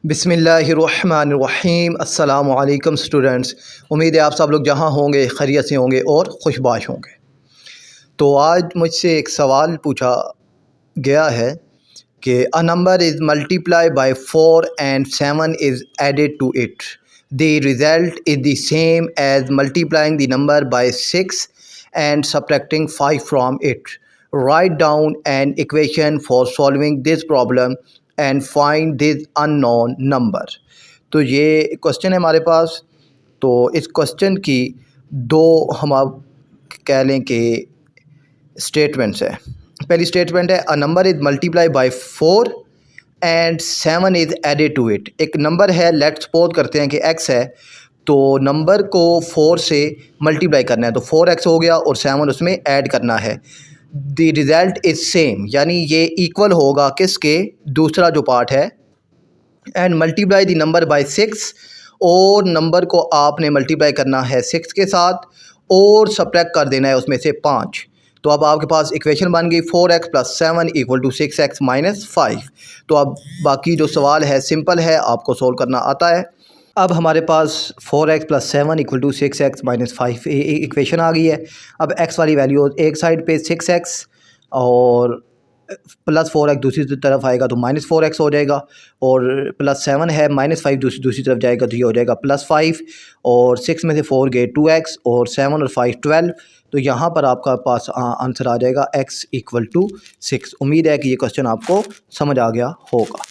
बिस्मिल्लाहिर्रहमानिर्रहीम। अस्सलामु अलैकुम स्टूडेंट्स। उम्मीद है आप सब लोग जहाँ होंगे खैरियत से होंगे और खुशबाश होंगे। तो आज मुझसे एक सवाल पूछा गया है कि a number is multiply by 4 and 7 is added to it, the result is the same as multiplying the number by 6 and subtracting 5 from it. Write down an equation for solving this problem and find this unknown number. तो ये question है हमारे पास। तो इस question की दो हम आप कह लें कि स्टेटमेंट्स है। पहली स्टेटमेंट है a number is multiply by 4 and 7 is added to it. एक नंबर है, लेट्स सपोज करते हैं कि x है, तो नंबर को 4 से मल्टीप्लाई करना है, तो 4x हो गया और 7 उसमें ऐड करना है। द रिज़ल्ट इज़ सेम, यानी ये इक्वल होगा किसके, दूसरा जो पार्ट है। And multiply the number by 6, और नंबर को आपने मल्टीप्लाई करना है 6 के साथ और सब्ट्रैक्ट कर देना है उसमें से 5। तो अब आपके पास इक्वेशन बन गई 4x + 7 = 6x - 5। तो अब बाकी जो सवाल है सिंपल है, आपको सोल्व करना आता है। अब हमारे पास 4x + 7 = 6x - 5 इक्वेशन आ गई है। अब x वाली वैल्यू एक साइड पे 6x और प्लस 4x दूसरी तरफ आएगा तो -4x हो जाएगा, और +7 है -5 दूसरी तरफ जाएगा तो ये हो जाएगा +5, और 6 में से 4 गए 2x, और 7 और 5 12। तो यहाँ पर आपका पास आंसर आ जाएगा x = 6। उम्मीद है कि ये क्वेश्चन आपको समझ आ गया होगा।